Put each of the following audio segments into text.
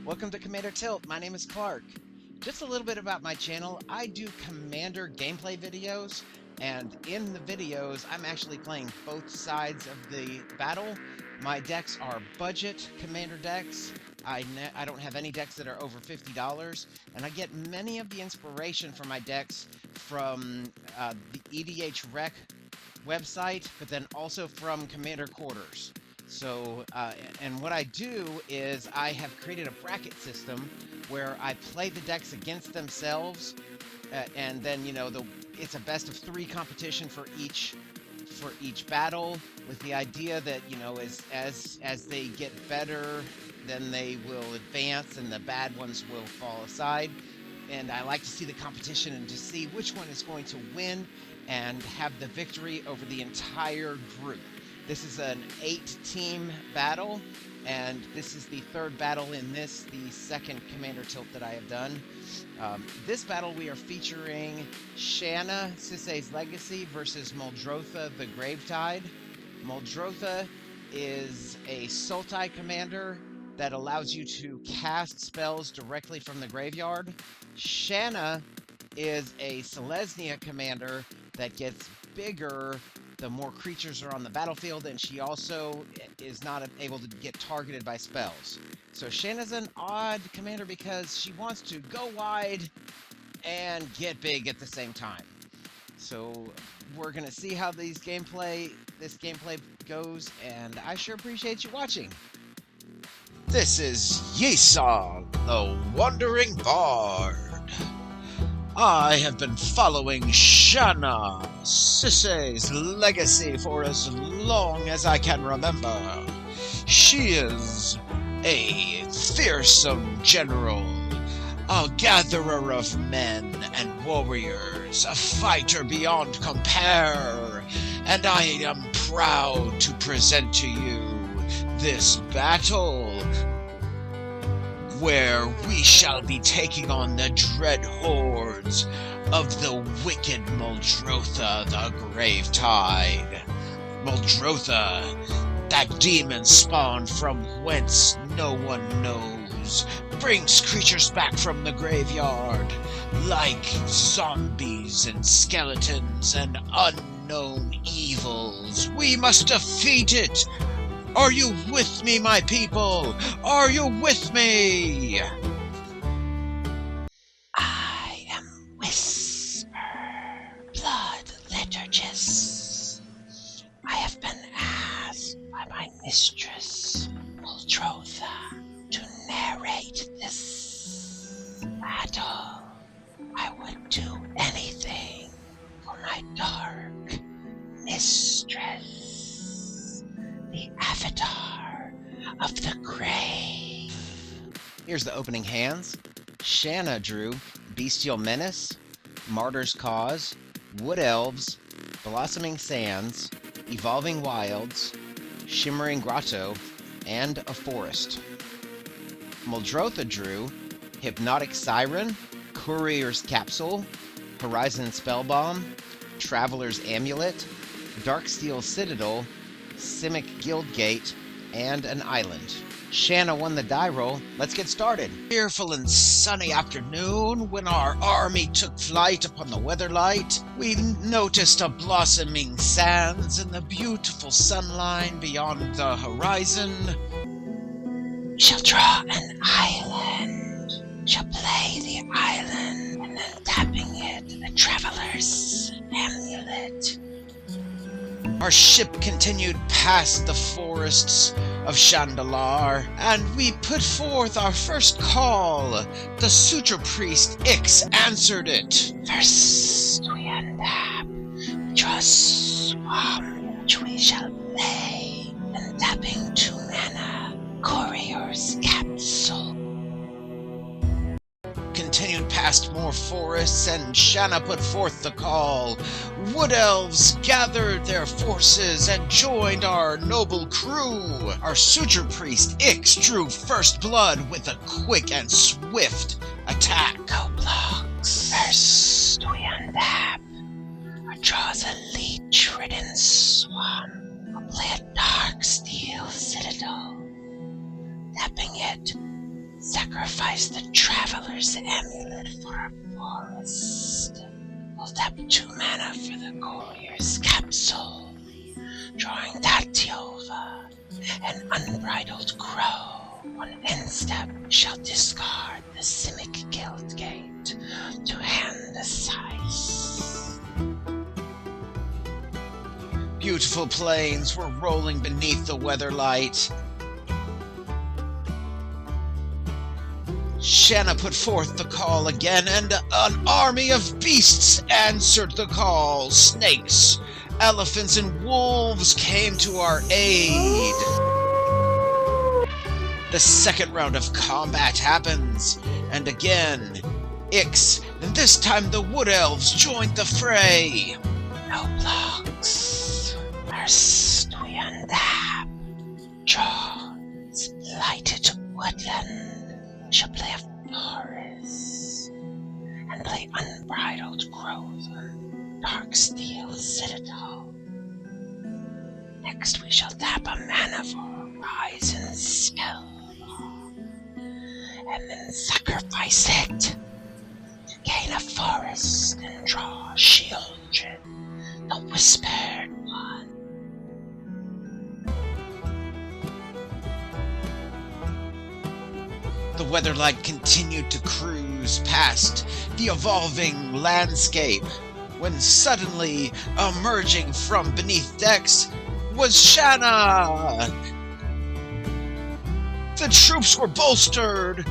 Welcome to Commander Tilt. My name is Clark. Just a little bit about my channel. I do Commander gameplay videos, and in the videos, I'm actually playing both sides of the battle. My decks are budget Commander decks. I don't have any decks that are over $50, and I get many of the inspiration for my decks from the EDH Rec website, but then also from Commander Quarters. So, and what I do is I have created a bracket system where I play the decks against themselves, and then it's a best of 3 competition for each battle, with the idea that as they get better, then they will advance and the bad ones will fall aside. And I like to see the competition and to see which one is going to win and have the victory over the entire group. This is an 8-team battle, and this is the 3rd battle in the 2nd Commander Tilt that I have done. This battle we are featuring Shanna, Sisay's Legacy versus Muldrotha, the Gravetide. Muldrotha is a Sultai commander that allows you to cast spells directly from the graveyard. Shanna is a Selesnya commander that gets bigger the more creatures are on the battlefield, and she also is not able to get targeted by spells. So Shanna's an odd commander because she wants to go wide and get big at the same time. So we're going to see how this gameplay goes, and I sure appreciate you watching. This is Sisay, the Wandering Bard. I have been following Shanna, Sisay's Legacy, for as long as I can remember. She is a fearsome general, a gatherer of men and warriors, a fighter beyond compare, and I am proud to present to you this battle, where we shall be taking on the dread hordes of the wicked Muldrotha, the Gravetide. Muldrotha, that demon spawn from whence no one knows, brings creatures back from the graveyard, like zombies and skeletons and unknown evils. We must defeat it! Are you with me, my people? Are you with me? I am Whisper, blood liturgist. I have been asked by my mistress, Muldrotha, to narrate this battle. I would do anything for my dark mistress, the avatar of the grave. Here's the opening hands. Shanna drew Bestial Menace, Martyr's Cause, Wood Elves, Blossoming Sands, Evolving Wilds, Shimmering Grotto, and a Forest. Muldrotha drew Hypnotic Siren, Courier's Capsule, Horizon Spellbomb, Traveler's Amulet, Darksteel Citadel, Simic Guildgate, and an island. Shanna won the die roll. Let's get started. Fearful and sunny afternoon, when our army took flight upon the weatherlight, we noticed a blossoming sands and the beautiful sunline beyond the horizon. Shall draw an island, shall play the island, and then tapping it, a traveler's amulet. Our ship continued past the forests of Chandalar, and we put forth our first call. The Suture Priest Ix answered it. First we untap, draw a swamp, which we shall play, and tapping 2 mana, Courier's Capsule. Continued past more forests, and Shanna put forth the call. Wood Elves gathered their forces and joined our noble crew. Our Suture Priest Ix drew first blood with a quick and swift attack. Go blocks. First we untap, or draws a leech-ridden swamp, or play a Darksteel Citadel. Tapping it, sacrifice Sacrifice the traveler's amulet for a forest. We'll tap 2 mana for the courier's capsule, drawing Tatiova, an unbridled crow. On end step, shall discard the Simic Guild Gate to hand a scythe. Beautiful plains were rolling beneath the weatherlight. Shanna put forth the call again, and an army of beasts answered the call. Snakes, elephants, and wolves came to our aid. The second round of combat happens, and again, Ix, and this time the wood elves joined the fray. No blocks. First we untap. Draw blighted woodland. Shall play a forest, and play unbridled growth on dark steel citadel. Next we shall tap a mana for horizon spell, and then sacrifice it to gain a forest and draw Shieldred, the whispered one. The weatherlight continued to cruise past the evolving landscape, when suddenly, emerging from beneath decks, was Shanna! The troops were bolstered!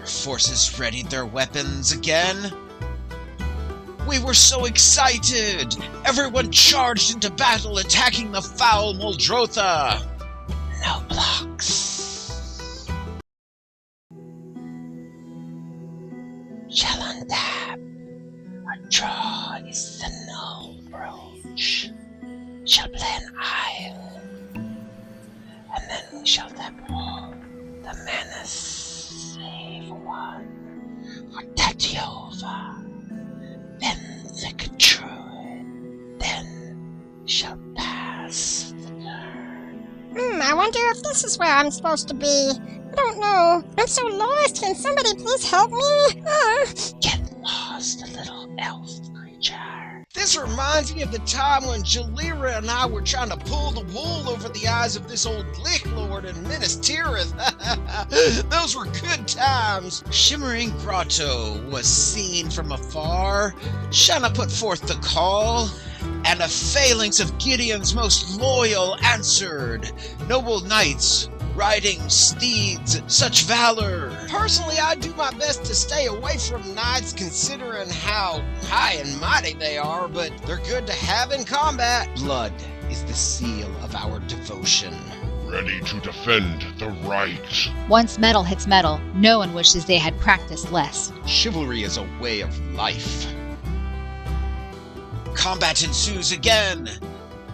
Our forces readied their weapons again. We were so excited! Everyone charged into battle, attacking the foul Muldrotha! No blocks. Shall untap. Our draw is the null brooch. Shall play an isle, and then we shall tap all the mana save 1 for Tatiova, then Thick Druid, then shall pass the turn. I wonder if this is where I'm supposed to be. I don't know. I'm so lost. Can somebody please help me? Get lost, little elf creature. This reminds me of the time when Jalira and I were trying to pull the wool over the eyes of this old Glick Lord in Minas Tirith. Those were good times. Shimmering Grotto was seen from afar. Shanna put forth the call, and the phalanx of Gideon's most loyal answered. Noble knights, riding steeds, such valor. Personally, I do my best to stay away from knights considering how high and mighty they are, but they're good to have in combat. Blood is the seal of our devotion. Ready to defend the right. Once metal hits metal, no one wishes they had practiced less. Chivalry is a way of life. Combat ensues again.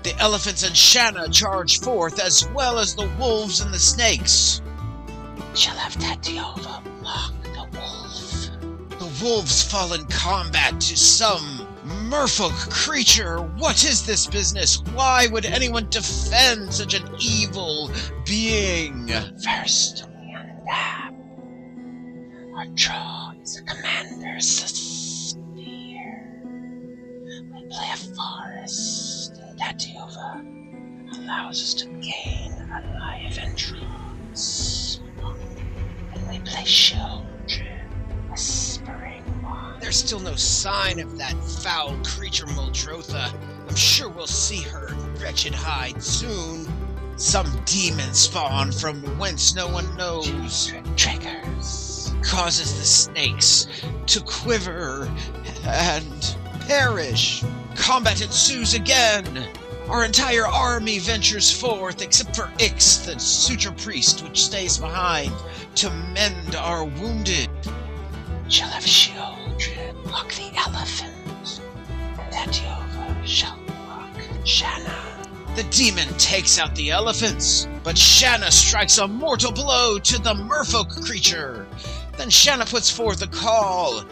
The elephants and Shanna charge forth, as well as the wolves and the snakes. Shall have Tatiova mock the wolf. The wolves fall in combat to some merfolk creature. What is this business? Why would anyone defend such an evil being? First we untap. Our draw is a commander's sphere. We play a forest, and Tatiova allows us to gain a life entrance. And we play Shieldred, whispering one. There's still no sign of that foul creature Muldrotha. I'm sure we'll see her wretched hide soon. Some demon spawn from whence no one knows. Triggers. Causes the snakes to quiver and perish. Combat ensues again. Our entire army ventures forth, except for Ix, the suture priest, which stays behind to mend our wounded. Shall have Shieldred block the elephant, and Tatiova shall block Shanna. The demon takes out the elephants, but Shanna strikes a mortal blow to the merfolk creature. Then Shanna puts forth a call,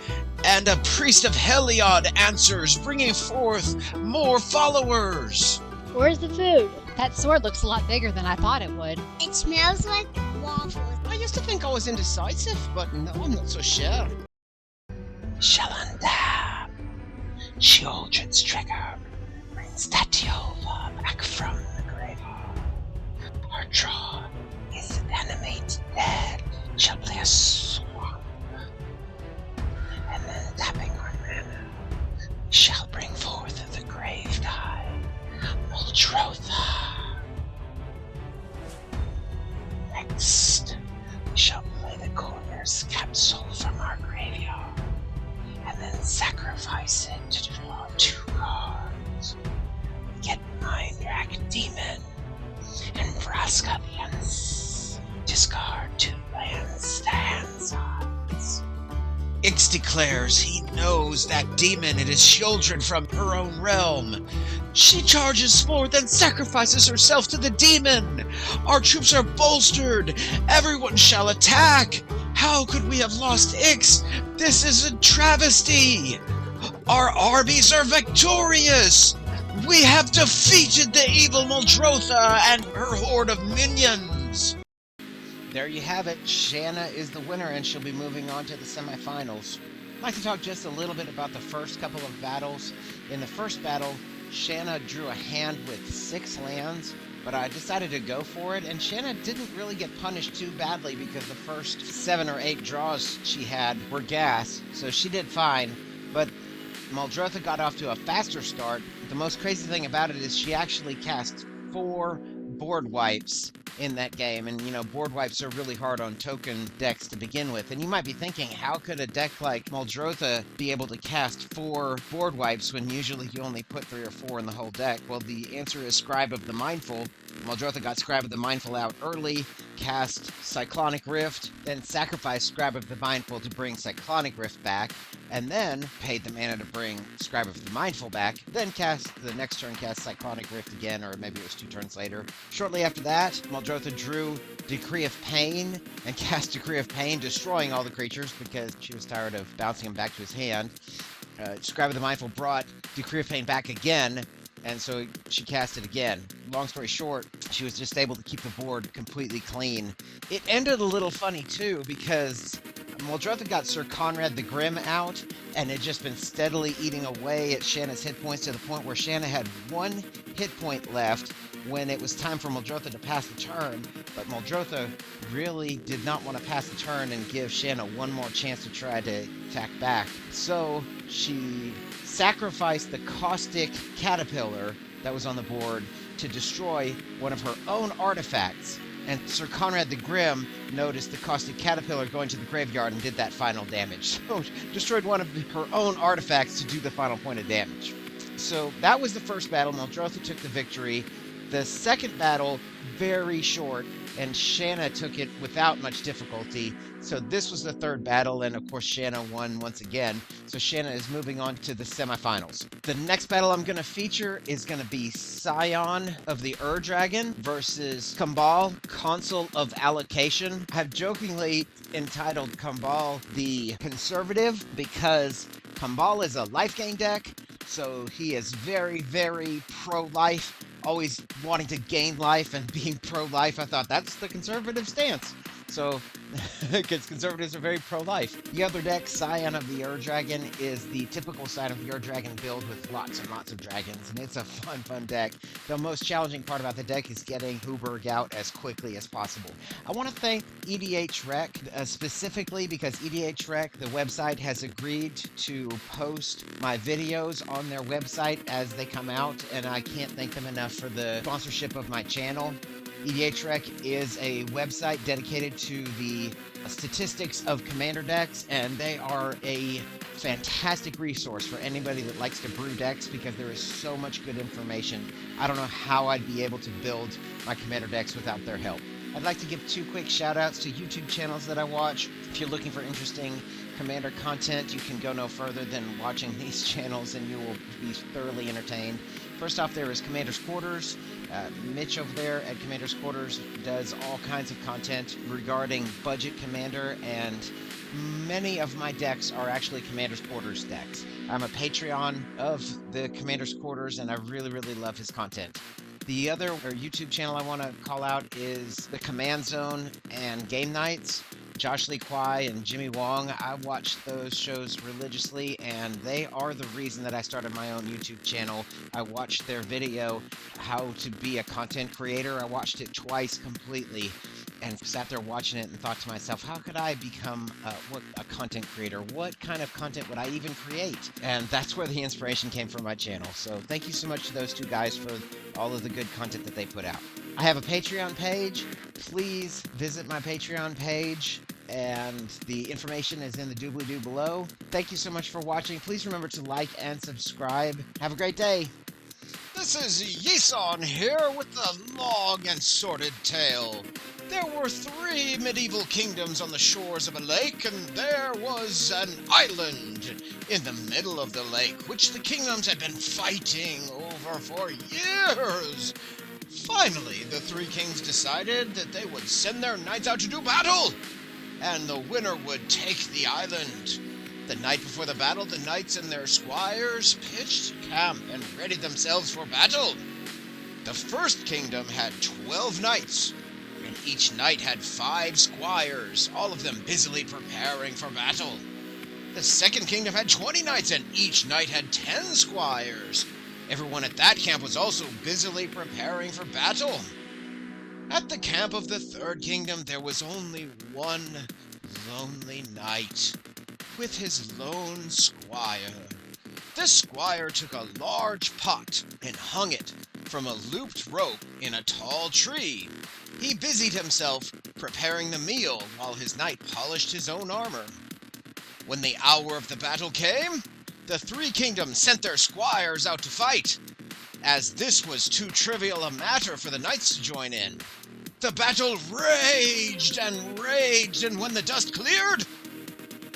and a priest of Heliod answers, bringing forth more followers. Where's the food? That sword looks a lot bigger than I thought it would. It smells like waffles. I used to think I was indecisive, but no, I'm not so sure. Shalanda, Children's trigger brings Tatiova back from the graveyard. Her draw is animate dead. She'll play a swamp. And then tapping our mana, we shall bring forth the grave guide, Muldrotha. Next, we shall play the Courier's capsule from our graveyard, and then sacrifice it to draw 2 cards. We get Mindrak Demon and Vraska the Unseen. Discard 2 lands to hand sides. Ix declares he knows that demon and his children from her own realm. She charges forth and sacrifices herself to the demon. Our troops are bolstered. Everyone shall attack. How could we have lost Ix? This is a travesty. Our armies are victorious. We have defeated the evil Muldrotha and her horde of minions. There you have it. Shanna is the winner, and she'll be moving on to the semifinals. I'd like to talk just a little bit about the first couple of battles. In the first battle, Shanna drew a hand with 6 lands, but I decided to go for it, and Shanna didn't really get punished too badly because the first 7 or 8 draws she had were gas, so she did fine. But Muldrotha got off to a faster start. The most crazy thing about it is she actually cast 4 board wipes in that game, and you know, board wipes are really hard on token decks to begin with, and you might be thinking, how could a deck like Muldrotha be able to cast 4 board wipes when usually you only put 3 or 4 in the whole deck? Well, the answer is Scribe of the Mindful. Muldrotha got Scribe of the Mindful out early, cast Cyclonic Rift, then sacrificed Scribe of the Mindful to bring Cyclonic Rift back, and then paid the mana to bring Scribe of the Mindful back, then cast the next turn, cast Cyclonic Rift again, or maybe it was 2 turns later. Shortly after that, Muldrotha drew Decree of Pain and cast Decree of Pain, destroying all the creatures because she was tired of bouncing them back to his hand. Scribe of the Mindful brought Decree of Pain back again, and so she cast it again. Long story short, she was just able to keep the board completely clean. It ended a little funny too, because Muldrotha got Sir Conrad the Grim out, and had just been steadily eating away at Shanna's hit points to the point where Shanna had 1 hit point left when it was time for Muldrotha to pass the turn, but Muldrotha really did not want to pass the turn and give Shanna one more chance to try to attack back. So she sacrificed the Caustic Caterpillar that was on the board to destroy one of her own artifacts. And Sir Conrad the Grim noticed the Caustic Caterpillar going to the graveyard and did that final damage. So destroyed one of her own artifacts to do the final point of damage. So that was the first battle. Muldrotha took the victory. The second battle, very short, and Shanna took it without much difficulty. So this was the third battle, and of course Shanna won once again. So Shanna is moving on to the semifinals. The next battle I'm going to feature is going to be Scion of the Ur-Dragon versus Kambal, Consul of Allocation. I've jokingly entitled Kambal the Conservative because Kambal is a life gain deck, so he is very, very pro-life, always wanting to gain life and being pro-life. I thought that's the conservative stance. So, because conservatives are very pro-life. The other deck, Scion of the Ur-Dragon, is the typical Scion of the Ur-Dragon build with lots and lots of dragons, and it's a fun deck. The most challenging part about the deck is getting Huberg out as quickly as possible. I want to thank EDH Rec specifically because EDH Rec, the website, has agreed to post my videos on their website as they come out, and I can't thank them enough for the sponsorship of my channel. EDH Rec is a website dedicated to the statistics of commander decks, and they are a fantastic resource for anybody that likes to brew decks because there is so much good information. I don't know how I'd be able to build my commander decks without their help. I'd like to give 2 quick shout outs to YouTube channels that I watch. If you're looking for interesting commander content, you can go no further than watching these channels and you will be thoroughly entertained. First off, there is Commander's Quarters. Mitch over there at Commander's Quarters does all kinds of content regarding budget commander, and many of my decks are actually Commander's Quarters decks. I'm a Patreon of the Commander's Quarters, and I really love his content. The other YouTube channel I want to call out is the Command Zone and Game Nights. Josh Lee Kwai and Jimmy Wong. I watch those shows religiously, and they are the reason that I started my own YouTube channel. I watched their video, How to Be a Content Creator. I watched it twice completely and sat there watching it and thought to myself, how could I become a content creator? What kind of content would I even create? And that's where the inspiration came from my channel. So thank you so much to those two guys for all of the good content that they put out. I have a Patreon page. Please visit my Patreon page, and the information is in the doobly-doo below. Thank you so much for watching. Please remember to like and subscribe. Have a great day. This is Yeson here with the long and sordid tale. There were 3 medieval kingdoms on the shores of a lake, and there was an island in the middle of the lake, which the kingdoms had been fighting over for years. Finally, the 3 kings decided that they would send their knights out to do battle, and the winner would take the island. The night before the battle, the knights and their squires pitched camp and readied themselves for battle. The first kingdom had 12 knights, and each knight had 5 squires, all of them busily preparing for battle. The second kingdom had 20 knights, and each knight had 10 squires. Everyone at that camp was also busily preparing for battle. At the camp of the third kingdom, there was only one lonely knight with his lone squire. This squire took a large pot and hung it from a looped rope in a tall tree. He busied himself preparing the meal while his knight polished his own armor. When the hour of the battle came, the 3 kingdoms sent their squires out to fight, as this was too trivial a matter for the knights to join in. The battle raged, and when the dust cleared,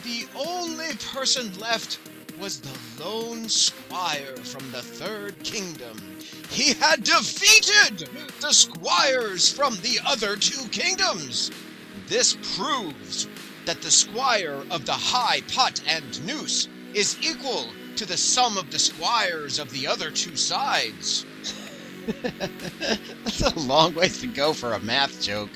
the only person left was the lone squire from the third kingdom. He had defeated the squires from the other 2 kingdoms. This proves that the squire of the high pot and noose is equal to the sum of the squires of the other 2 sides. That's a long ways to go for a math joke.